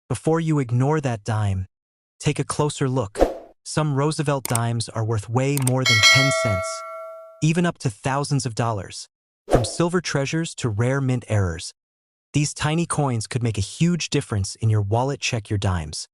Before you ignore that dime, take a closer look. Some Roosevelt dimes are worth way more than 10 cents, even up to thousands of dollars. From silver treasures to rare mint errors, these tiny coins could make a huge difference in your wallet. Check your dimes.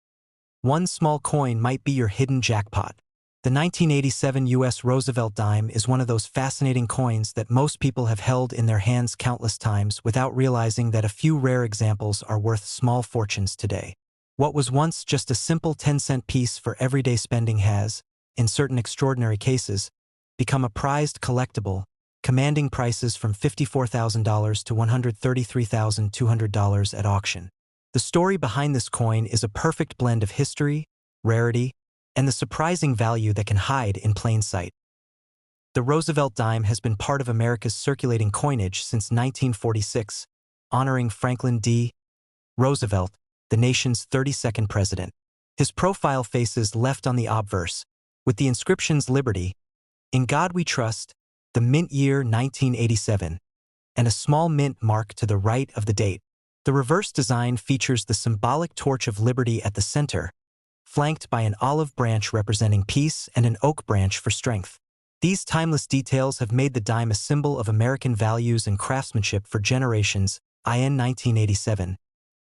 One small coin might be your hidden jackpot. The 1987 U.S. Roosevelt dime is one of those fascinating coins that most people have held in their hands countless times without realizing that a few rare examples are worth small fortunes today. What was once just a simple 10-cent piece for everyday spending has, in certain extraordinary cases, become a prized collectible, commanding prices from $54,000 to $133,200 at auction. The story behind this coin is a perfect blend of history, rarity, and the surprising value that can hide in plain sight. The Roosevelt dime has been part of America's circulating coinage since 1946, honoring Franklin D. Roosevelt, the nation's 32nd president. His profile faces left on the obverse, with the inscriptions Liberty, In God We Trust, the mint year 1987, and a small mint mark to the right of the date. The reverse design features the symbolic torch of liberty at the center, flanked by an olive branch representing peace and an oak branch for strength. These timeless details have made the dime a symbol of American values and craftsmanship for generations. In 1987,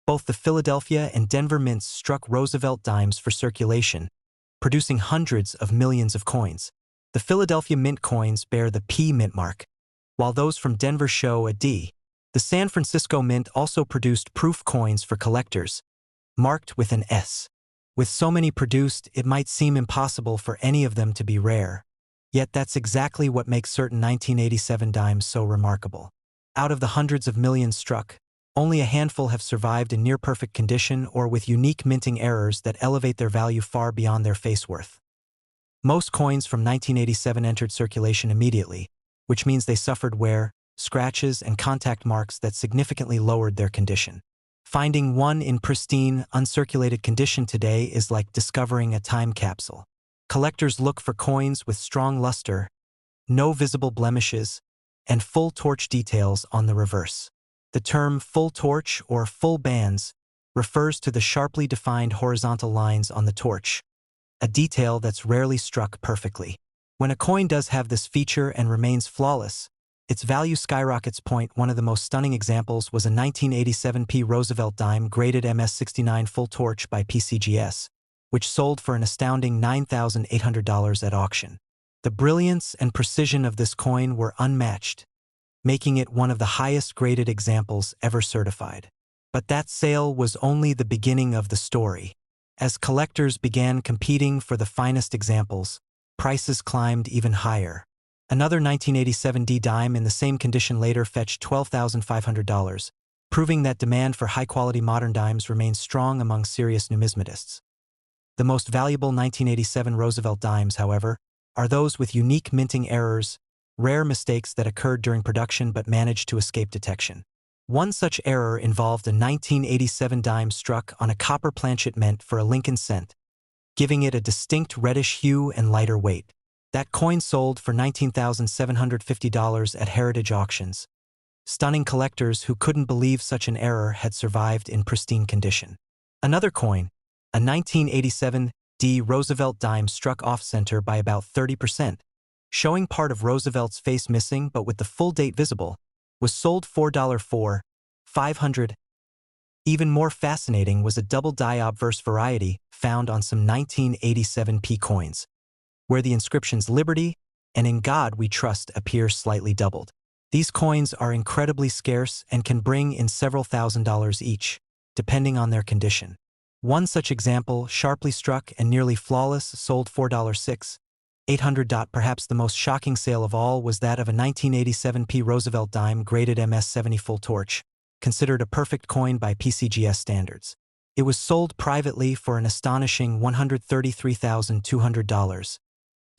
both the Philadelphia and Denver mints struck Roosevelt dimes for circulation, producing hundreds of millions of coins. The Philadelphia mint coins bear the P mint mark, while those from Denver show a D. The San Francisco Mint also produced proof coins for collectors, marked with an S. With so many produced, it might seem impossible for any of them to be rare. Yet that's exactly what makes certain 1987 dimes so remarkable. Out of the hundreds of millions struck, only a handful have survived in near-perfect condition or with unique minting errors that elevate their value far beyond their face worth. Most coins from 1987 entered circulation immediately, which means they suffered wear, scratches, and contact marks that significantly lowered their condition. Finding one in pristine, uncirculated condition today is like discovering a time capsule. Collectors look for coins with strong luster, no visible blemishes, and full torch details on the reverse. The term full torch or full bands refers to the sharply defined horizontal lines on the torch, a detail that's rarely struck perfectly. When a coin does have this feature and remains flawless, its value skyrockets. One of the most stunning examples was a 1987 P. Roosevelt dime graded MS69 full torch by PCGS, which sold for an astounding $9,800 at auction. The brilliance and precision of this coin were unmatched, making it one of the highest graded examples ever certified. But that sale was only the beginning of the story. As collectors began competing for the finest examples, prices climbed even higher. Another 1987 D dime in the same condition later fetched $12,500, proving that demand for high-quality modern dimes remains strong among serious numismatists. The most valuable 1987 Roosevelt dimes, however, are those with unique minting errors, rare mistakes that occurred during production but managed to escape detection. One such error involved a 1987 dime struck on a copper planchet meant for a Lincoln cent, giving it a distinct reddish hue and lighter weight. That coin sold for $19,750 at heritage auctions, stunning collectors who couldn't believe such an error had survived in pristine condition. Another coin, a 1987 D Roosevelt dime struck off-center by about 30%, showing part of Roosevelt's face missing but with the full date visible, was sold for $500. Even more fascinating was a double die obverse variety found on some 1987 P coins, where the inscriptions Liberty and In God We Trust appear slightly doubled. These coins are incredibly scarce and can bring in several $1,000s each, depending on their condition. One such example, sharply struck and nearly flawless, sold $4,600. Perhaps the most shocking sale of all was that of a 1987 P. Roosevelt dime graded MS70 full torch, considered a perfect coin by PCGS standards. It was sold privately for an astonishing $133,200.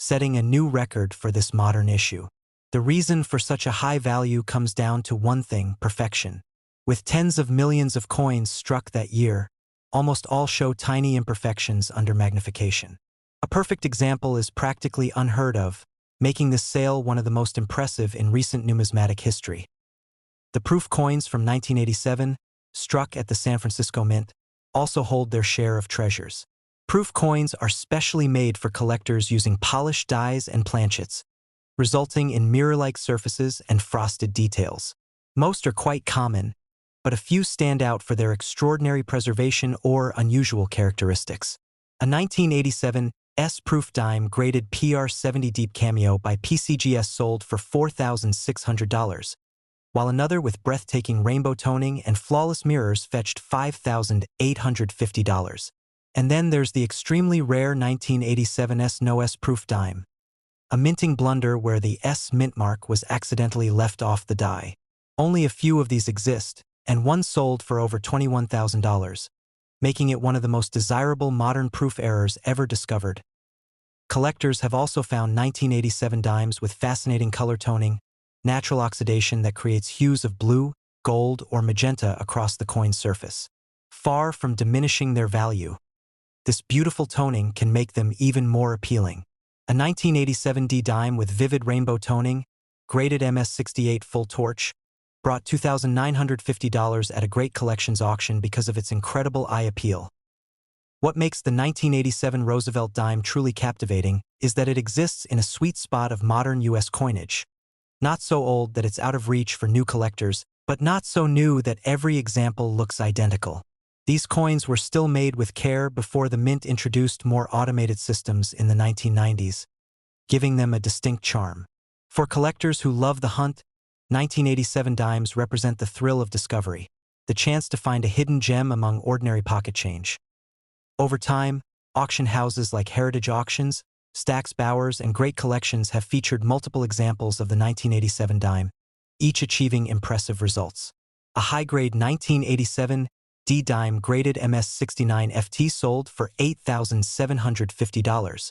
Setting a new record for this modern issue. The reason for such a high value comes down to one thing: perfection. With tens of millions of coins struck that year, almost all show tiny imperfections under magnification. A perfect example is practically unheard of, making this sale one of the most impressive in recent numismatic history. The proof coins from 1987, struck at the San Francisco Mint, also hold their share of treasures. Proof coins are specially made for collectors using polished dies and planchets, resulting in mirror-like surfaces and frosted details. Most are quite common, but a few stand out for their extraordinary preservation or unusual characteristics. A 1987 S-proof dime graded PR70 Deep Cameo by PCGS sold for $4,600, while another with breathtaking rainbow toning and flawless mirrors fetched $5,850. And then there's the extremely rare 1987 S No S-proof dime, a minting blunder where the S mint mark was accidentally left off the die. Only a few of these exist, and one sold for over $21,000, making it one of the most desirable modern proof errors ever discovered. Collectors have also found 1987 dimes with fascinating color toning, natural oxidation that creates hues of blue, gold, or magenta across the coin's surface. Far from diminishing their value, this beautiful toning can make them even more appealing. A 1987 D dime with vivid rainbow toning, graded MS68 full torch, brought $2,950 at a great collections auction because of its incredible eye appeal. What makes the 1987 Roosevelt dime truly captivating is that it exists in a sweet spot of modern U.S. coinage. Not so old that it's out of reach for new collectors, but not so new that every example looks identical. These coins were still made with care before the mint introduced more automated systems in the 1990s, giving them a distinct charm. For collectors who love the hunt, 1987 dimes represent the thrill of discovery, the chance to find a hidden gem among ordinary pocket change. Over time, auction houses like Heritage Auctions, Stax Bowers, and Great Collections have featured multiple examples of the 1987 dime, each achieving impressive results. A high-grade 1987 D dime graded MS69 FT sold for $8,750,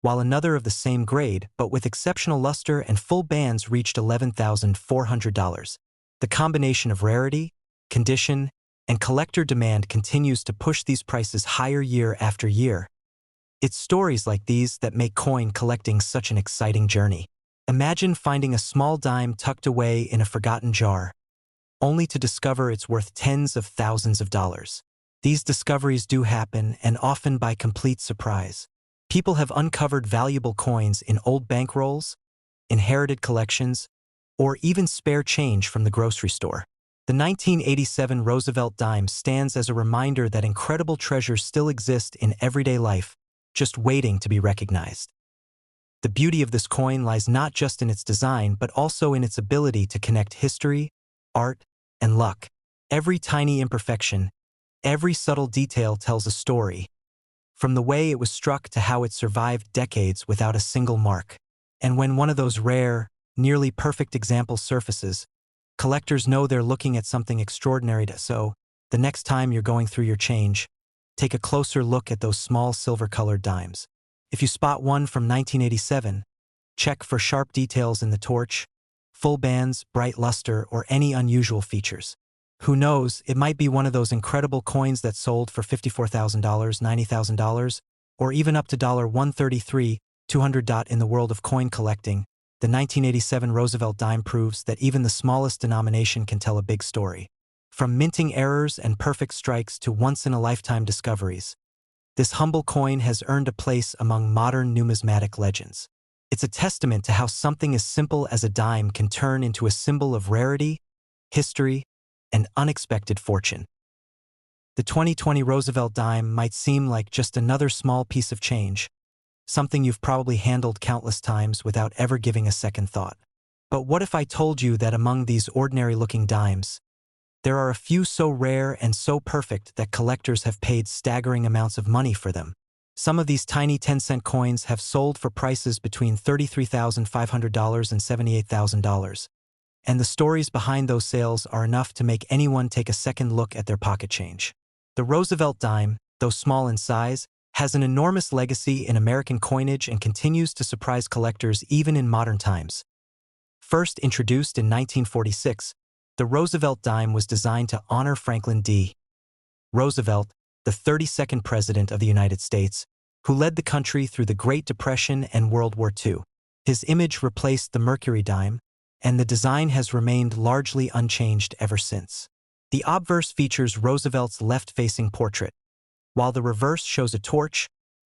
while another of the same grade but with exceptional luster and full bands reached $11,400. The combination of rarity, condition, and collector demand continues to push these prices higher year after year. It's stories like these that make coin collecting such an exciting journey. Imagine finding a small dime tucked away in a forgotten jar, only to discover it's worth tens of thousands of dollars. These discoveries do happen, and often by complete surprise. People have uncovered valuable coins in old bankrolls, inherited collections, or even spare change from the grocery store. The 1987 Roosevelt dime stands as a reminder that incredible treasures still exist in everyday life, just waiting to be recognized. The beauty of this coin lies not just in its design but also in its ability to connect history, art, and luck. Every tiny imperfection, every subtle detail tells a story, from the way it was struck to how it survived decades without a single mark. And when one of those rare, nearly perfect examples surfaces, collectors know they're looking at something extraordinary. So, the next time you're going through your change, take a closer look at those small silver-colored dimes. If you spot one from 1987, check for sharp details in the torch, full bands, bright luster, or any unusual features. Who knows, it might be one of those incredible coins that sold for $54,000, $90,000, or even up to $133,200. In the world of coin collecting, the 1987 Roosevelt dime proves that even the smallest denomination can tell a big story. From minting errors and perfect strikes to once-in-a-lifetime discoveries, this humble coin has earned a place among modern numismatic legends. It's a testament to how something as simple as a dime can turn into a symbol of rarity, history, and unexpected fortune. The 2020 Roosevelt dime might seem like just another small piece of change, something you've probably handled countless times without ever giving a second thought. But what if I told you that among these ordinary-looking dimes, there are a few so rare and so perfect that collectors have paid staggering amounts of money for them? Some of these tiny 10-cent coins have sold for prices between $33,500 and $78,000. And the stories behind those sales are enough to make anyone take a second look at their pocket change. The Roosevelt dime, though small in size, has an enormous legacy in American coinage and continues to surprise collectors even in modern times. First introduced in 1946, the Roosevelt dime was designed to honor Franklin D. Roosevelt, the 32nd President of the United States, who led the country through the Great Depression and World War II. His image replaced the mercury dime, and the design has remained largely unchanged ever since. The obverse features Roosevelt's left-facing portrait, while the reverse shows a torch,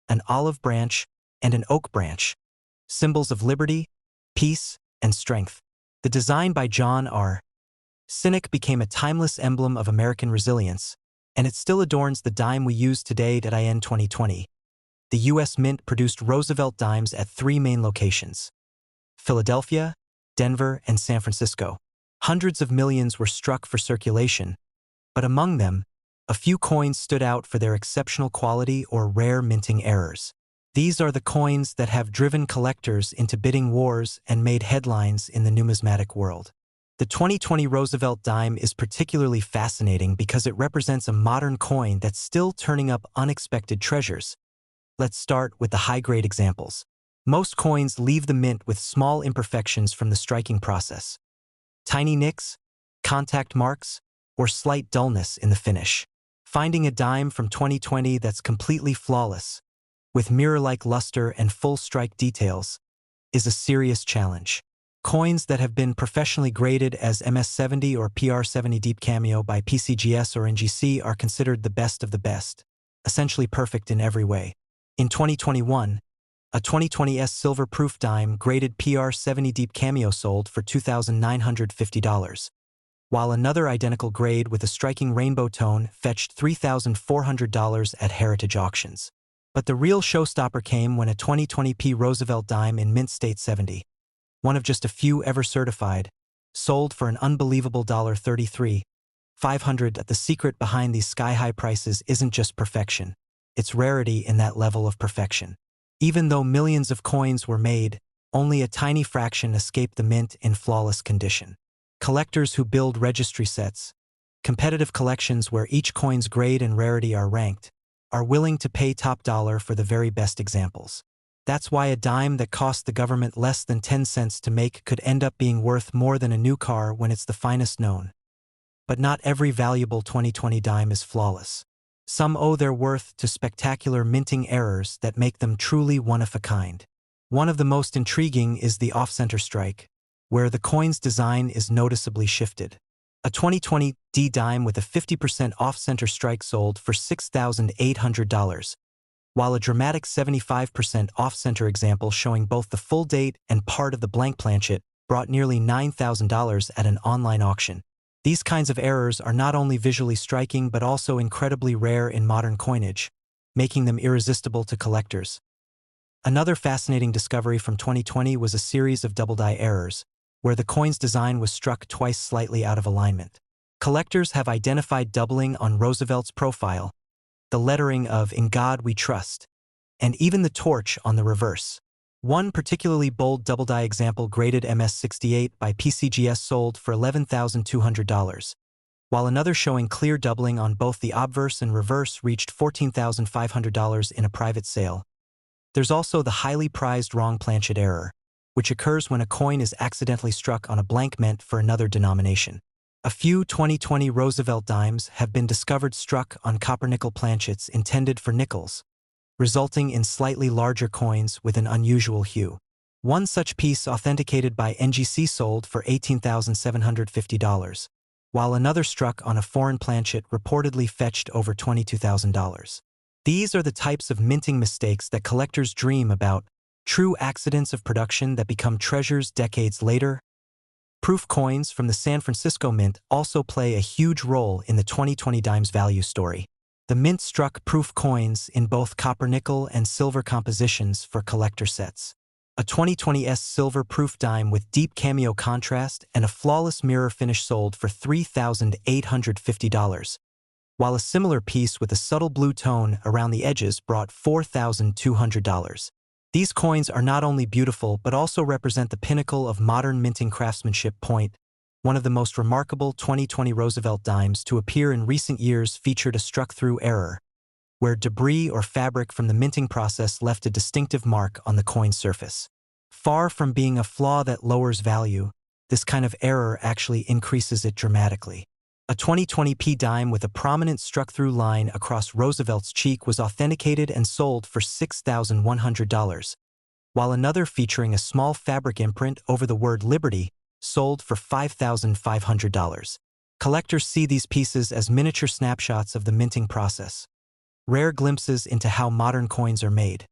an olive branch, and an oak branch, symbols of liberty, peace, and strength. The design by John R. Cynic became a timeless emblem of American resilience, and it still adorns the dime we use today. In 2020, the U.S. Mint produced Roosevelt dimes at 3 main locations: Philadelphia, Denver, and San Francisco. Hundreds of millions were struck for circulation, but among them, a few coins stood out for their exceptional quality or rare minting errors. These are the coins that have driven collectors into bidding wars and made headlines in the numismatic world. The 2020 Roosevelt dime is particularly fascinating because it represents a modern coin that's still turning up unexpected treasures. Let's start with the high-grade examples. Most coins leave the mint with small imperfections from the striking process: tiny nicks, contact marks, or slight dullness in the finish. Finding a dime from 2020 that's completely flawless, with mirror-like luster and full strike details, is a serious challenge. Coins that have been professionally graded as MS70 or PR70 Deep Cameo by PCGS or NGC are considered the best of the best, essentially perfect in every way. In 2021, a 2020S silver proof dime graded PR70 Deep Cameo sold for $2,950, while another identical grade with a striking rainbow tone fetched $3,400 at heritage auctions. But the real showstopper came when a 2020p Roosevelt dime in mint state 70, one of just a few ever certified, sold for an unbelievable $33,500. The secret behind these sky-high prices isn't just perfection, it's rarity in that level of perfection. Even though millions of coins were made, only a tiny fraction escaped the mint in flawless condition. Collectors who build registry sets, competitive collections where each coin's grade and rarity are ranked, are willing to pay top dollar for the very best examples. That's why a dime that cost the government less than 10 cents to make could end up being worth more than a new car when it's the finest known. But not every valuable 2020 dime is flawless. Some owe their worth to spectacular minting errors that make them truly one of a kind. One of the most intriguing is the off-center strike, where the coin's design is noticeably shifted. A 2020 D dime with a 50% off-center strike sold for $6,800, while a dramatic 75% off-center example showing both the full date and part of the blank planchet brought nearly $9,000 at an online auction. These kinds of errors are not only visually striking but also incredibly rare in modern coinage, making them irresistible to collectors. Another fascinating discovery from 2020 was a series of double-die errors, where the coin's design was struck twice slightly out of alignment. Collectors have identified doubling on Roosevelt's profile, the lettering of "In God We Trust," and even the torch on the reverse. One particularly bold double-die example graded MS68 by PCGS sold for $11,200, while another showing clear doubling on both the obverse and reverse reached $14,500 in a private sale. There's also the highly prized wrong planchet error, which occurs when a coin is accidentally struck on a blank meant for another denomination. A few 2020 Roosevelt dimes have been discovered struck on copper-nickel planchets intended for nickels, resulting in slightly larger coins with an unusual hue. One such piece authenticated by NGC sold for $18,750, while another struck on a foreign planchet reportedly fetched over $22,000. These are the types of minting mistakes that collectors dream about, true accidents of production that become treasures decades later. Proof coins from the San Francisco Mint also play a huge role in the 2020 dimes value story. The mint struck proof coins in both copper-nickel and silver compositions for collector sets. A 2020S silver proof dime with deep cameo contrast and a flawless mirror finish sold for $3,850, while a similar piece with a subtle blue tone around the edges brought $4,200. These coins are not only beautiful but also represent the pinnacle of modern minting craftsmanship. One of the most remarkable 2020 Roosevelt dimes to appear in recent years featured a struck-through error, where debris or fabric from the minting process left a distinctive mark on the coin's surface. Far from being a flaw that lowers value, this kind of error actually increases it dramatically. A 2020p dime with a prominent struck-through line across Roosevelt's cheek was authenticated and sold for $6,100, while another featuring a small fabric imprint over the word Liberty sold for $5,500. Collectors see these pieces as miniature snapshots of the minting process, rare glimpses into how modern coins are made.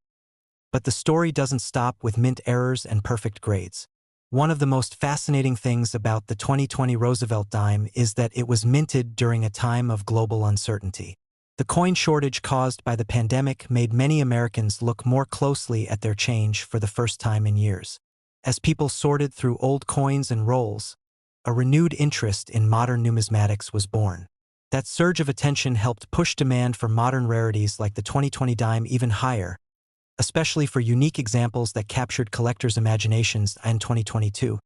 But the story doesn't stop with mint errors and perfect grades. One of the most fascinating things about the 2020 Roosevelt dime is that it was minted during a time of global uncertainty. The coin shortage caused by the pandemic made many Americans look more closely at their change for the first time in years. As people sorted through old coins and rolls, a renewed interest in modern numismatics was born. That surge of attention helped push demand for modern rarities like the 2020 dime even higher, especially for unique examples that captured collectors' imaginations. In 2022,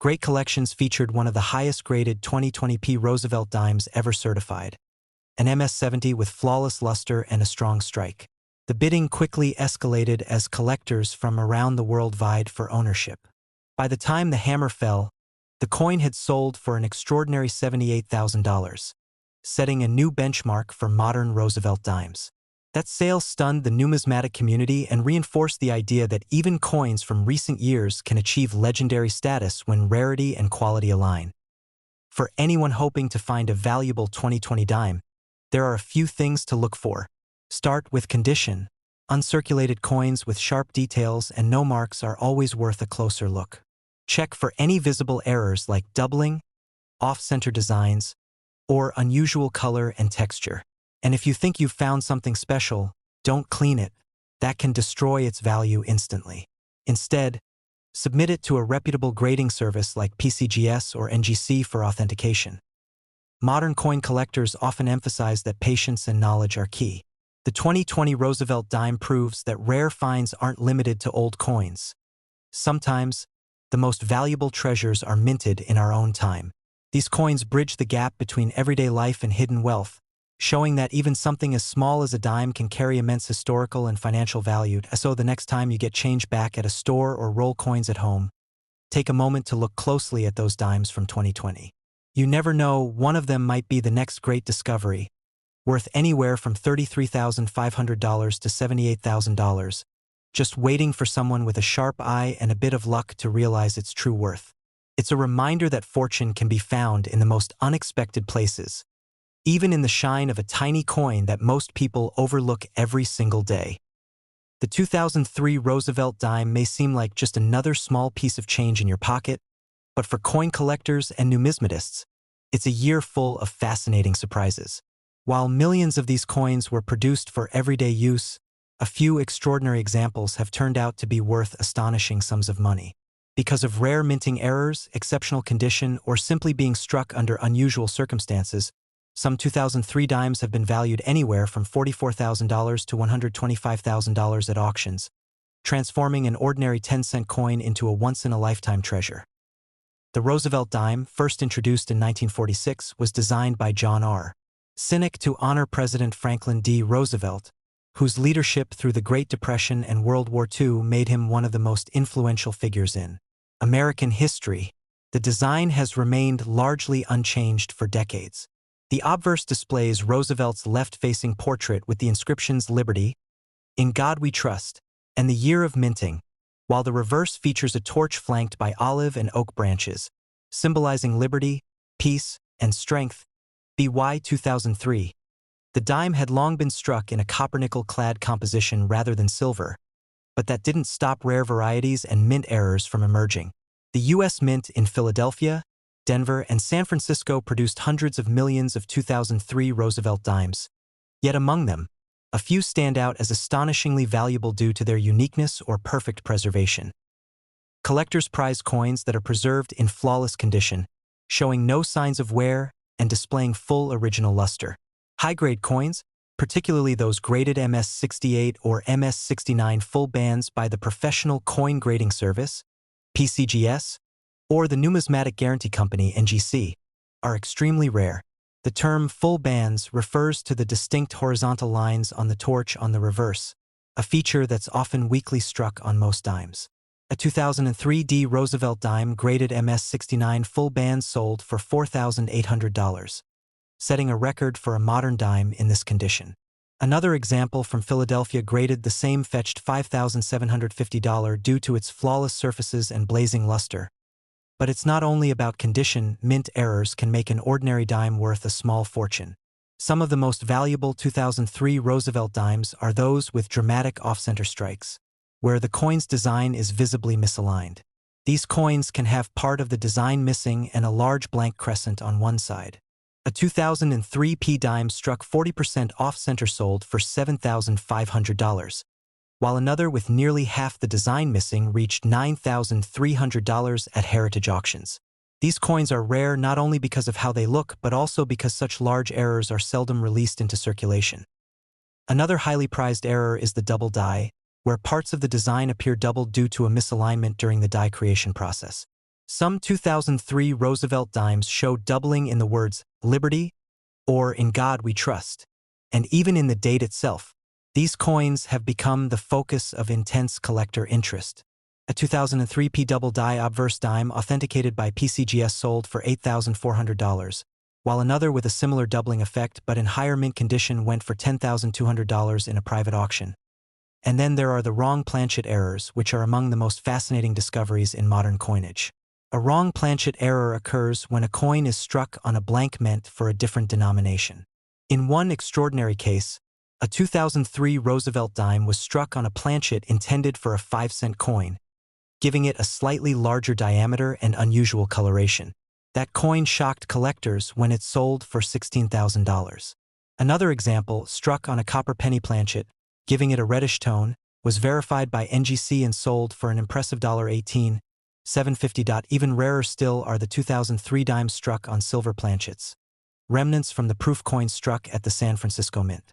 great collections featured one of the highest-graded 2020p Roosevelt dimes ever certified, an MS-70 with flawless luster and a strong strike. The bidding quickly escalated as collectors from around the world vied for ownership. By the time the hammer fell, the coin had sold for an extraordinary $78,000, setting a new benchmark for modern Roosevelt dimes. That sale stunned the numismatic community and reinforced the idea that even coins from recent years can achieve legendary status when rarity and quality align. For anyone hoping to find a valuable 2020 dime, there are a few things to look for. Start with condition. Uncirculated coins with sharp details and no marks are always worth a closer look. Check for any visible errors like doubling, off-center designs, or unusual color and texture. And if you think you've found something special, don't clean it. That can destroy its value instantly. Instead, submit it to a reputable grading service like PCGS or NGC for authentication. Modern coin collectors often emphasize that patience and knowledge are key. The 2020 Roosevelt dime proves that rare finds aren't limited to old coins. Sometimes, the most valuable treasures are minted in our own time. These coins bridge the gap between everyday life and hidden wealth, showing that even something as small as a dime can carry immense historical and financial value. So the next time you get change back at a store or roll coins at home, take a moment to look closely at those dimes from 2020. You never know, one of them might be the next great discovery, worth anywhere from $33,500 to $78,000, just waiting for someone with a sharp eye and a bit of luck to realize its true worth. It's a reminder that fortune can be found in the most unexpected places, even in the shine of a tiny coin that most people overlook every single day. The 2003 Roosevelt dime may seem like just another small piece of change in your pocket, but for coin collectors and numismatists, it's a year full of fascinating surprises. While millions of these coins were produced for everyday use, a few extraordinary examples have turned out to be worth astonishing sums of money. Because of rare minting errors, exceptional condition, or simply being struck under unusual circumstances, some 2003 dimes have been valued anywhere from $44,000 to $125,000 at auctions, transforming an ordinary 10-cent coin into a once-in-a-lifetime treasure. The Roosevelt dime, first introduced in 1946, was designed by John R. Sinek to honor President Franklin D. Roosevelt, whose leadership through the Great Depression and World War II made him one of the most influential figures in American history. The design has remained largely unchanged for decades. The obverse displays Roosevelt's left-facing portrait with the inscriptions Liberty, In God We Trust, and the year of minting, while the reverse features a torch flanked by olive and oak branches, symbolizing liberty, peace, and strength. BY 2003. The dime had long been struck in a copper-nickel-clad composition rather than silver, but that didn't stop rare varieties and mint errors from emerging. The U.S. Mint in Philadelphia, Denver, and San Francisco produced hundreds of millions of 2003 Roosevelt dimes. Yet among them, a few stand out as astonishingly valuable due to their uniqueness or perfect preservation. Collectors prize coins that are preserved in flawless condition, showing no signs of wear and displaying full original luster. High-grade coins, particularly those graded MS-68 or MS-69 full bands by the Professional Coin Grading Service, PCGS, or the Numismatic Guarantee Company, NGC, are extremely rare. The term full bands refers to the distinct horizontal lines on the torch on the reverse, a feature that's often weakly struck on most dimes. A 2003 D. Roosevelt dime graded MS-69 full bands sold for $4,800, setting a record for a modern dime in this condition. Another example from Philadelphia graded the same fetched $5,750 due to its flawless surfaces and blazing luster. But it's not only about condition. Mint errors can make an ordinary dime worth a small fortune. Some of the most valuable 2003 Roosevelt dimes are those with dramatic off-center strikes, where the coin's design is visibly misaligned. These coins can have part of the design missing and a large blank crescent on one side. A 2003 P dime struck 40% off-center sold for $7,500, while another with nearly half the design missing reached $9,300 at heritage auctions. These coins are rare not only because of how they look, but also because such large errors are seldom released into circulation. Another highly prized error is the double die, where parts of the design appear doubled due to a misalignment during the die creation process. Some 2003 Roosevelt dimes show doubling in the words "Liberty" or "In God We Trust," and even in the date itself. These coins have become the focus of intense collector interest. A 2003 P double die obverse dime authenticated by PCGS sold for $8,400, while another with a similar doubling effect but in higher mint condition went for $10,200 in a private auction. And then there are the wrong planchet errors, which are among the most fascinating discoveries in modern coinage. A wrong planchet error occurs when a coin is struck on a blank meant for a different denomination. In one extraordinary case, a 2003 Roosevelt dime was struck on a planchet intended for a 5-cent coin, giving it a slightly larger diameter and unusual coloration. That coin shocked collectors when it sold for $16,000. Another example, struck on a copper penny planchet, giving it a reddish tone, was verified by NGC and sold for an impressive $18,750. Even rarer still are the 2003 dimes struck on silver planchets, remnants from the proof coin struck at the San Francisco Mint.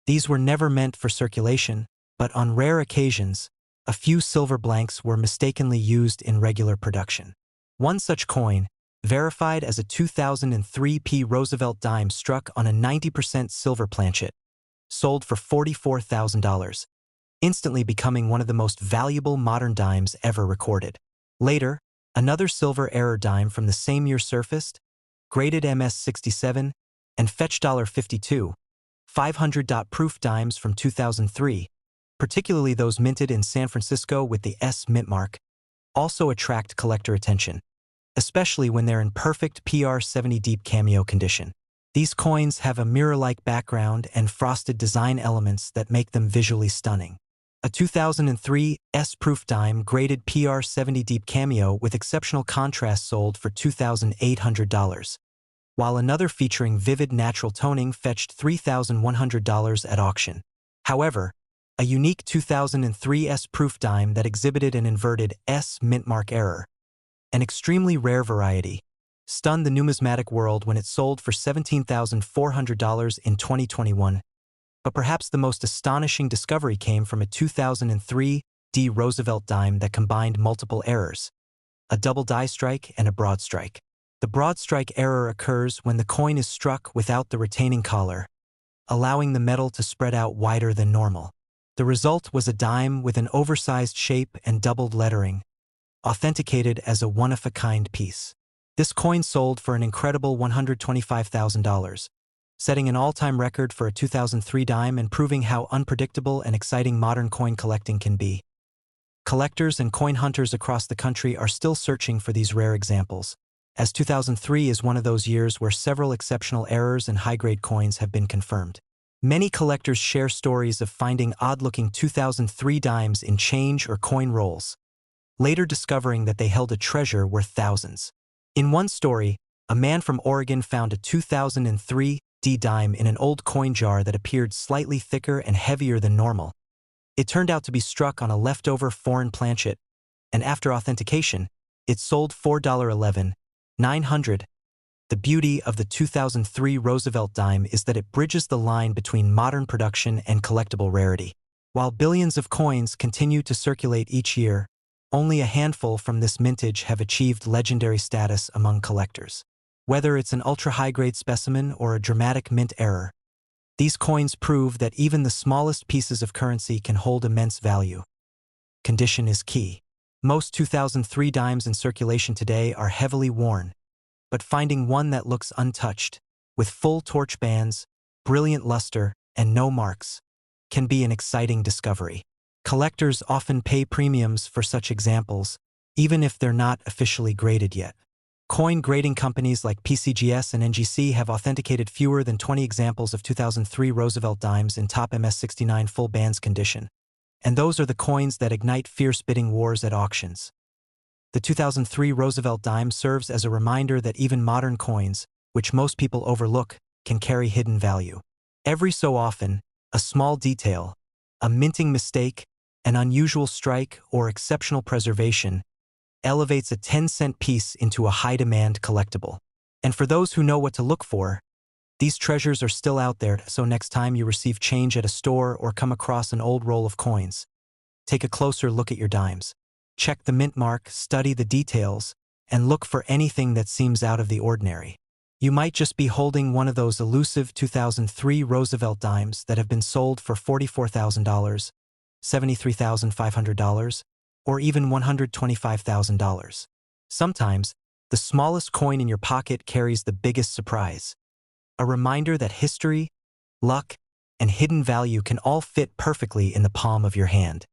These were never meant for circulation, but on rare occasions, a few silver blanks were mistakenly used in regular production. One such coin, verified as a 2003 P Roosevelt dime struck on a 90% silver planchet, sold for $44,000, instantly becoming one of the most valuable modern dimes ever recorded. Later, another silver error dime from the same year surfaced, graded MS-67, and fetched $52, 500. Proof dimes from 2003, particularly those minted in San Francisco with the S mint mark, also attract collector attention, especially when they're in perfect PR70 deep cameo condition. These coins have a mirror-like background and frosted design elements that make them visually stunning. A 2003 S-proof dime graded PR70 deep cameo with exceptional contrast sold for $2,800, while another featuring vivid natural toning fetched $3,100 at auction. However, a unique 2003 S-proof dime that exhibited an inverted S mint mark error, an extremely rare variety, stunned the numismatic world when it sold for $17,400 in 2021. But perhaps the most astonishing discovery came from a 2003 D Roosevelt dime that combined multiple errors, a double die strike and a broad strike. The broad strike error occurs when the coin is struck without the retaining collar, allowing the metal to spread out wider than normal. The result was a dime with an oversized shape and doubled lettering, authenticated as a one-of-a-kind piece. This coin sold for an incredible $125,000, setting an all-time record for a 2003 dime and proving how unpredictable and exciting modern coin collecting can be. Collectors and coin hunters across the country are still searching for these rare examples, as 2003 is one of those years where several exceptional errors and high-grade coins have been confirmed. Many collectors share stories of finding odd-looking 2003 dimes in change or coin rolls, later discovering that they held a treasure worth thousands. In one story, a man from Oregon found a 2003 D dime in an old coin jar that appeared slightly thicker and heavier than normal. It turned out to be struck on a leftover foreign planchet, and after authentication, it sold for $11,900. The beauty of the 2003 Roosevelt dime is that it bridges the line between modern production and collectible rarity. While billions of coins continue to circulate each year, only a handful from this mintage have achieved legendary status among collectors. Whether it's an ultra-high-grade specimen or a dramatic mint error, these coins prove that even the smallest pieces of currency can hold immense value. Condition is key. Most 2003 dimes in circulation today are heavily worn, but finding one that looks untouched, with full torch bands, brilliant luster, and no marks, can be an exciting discovery. Collectors often pay premiums for such examples, even if they're not officially graded yet. Coin grading companies like PCGS and NGC have authenticated fewer than 20 examples of 2003 Roosevelt dimes in top MS69 full bands condition, and those are the coins that ignite fierce bidding wars at auctions. The 2003 Roosevelt dime serves as a reminder that even modern coins, which most people overlook, can carry hidden value. Every so often, a small detail, a minting mistake, an unusual strike, or exceptional preservation elevates a 10-cent piece into a high-demand collectible. And for those who know what to look for, these treasures are still out there, so next time you receive change at a store or come across an old roll of coins, take a closer look at your dimes. Check the mint mark, study the details, and look for anything that seems out of the ordinary. You might just be holding one of those elusive 2003 Roosevelt dimes that have been sold for $44,000, $73,500, or even $125,000. Sometimes, the smallest coin in your pocket carries the biggest surprise. A reminder that history, luck, and hidden value can all fit perfectly in the palm of your hand.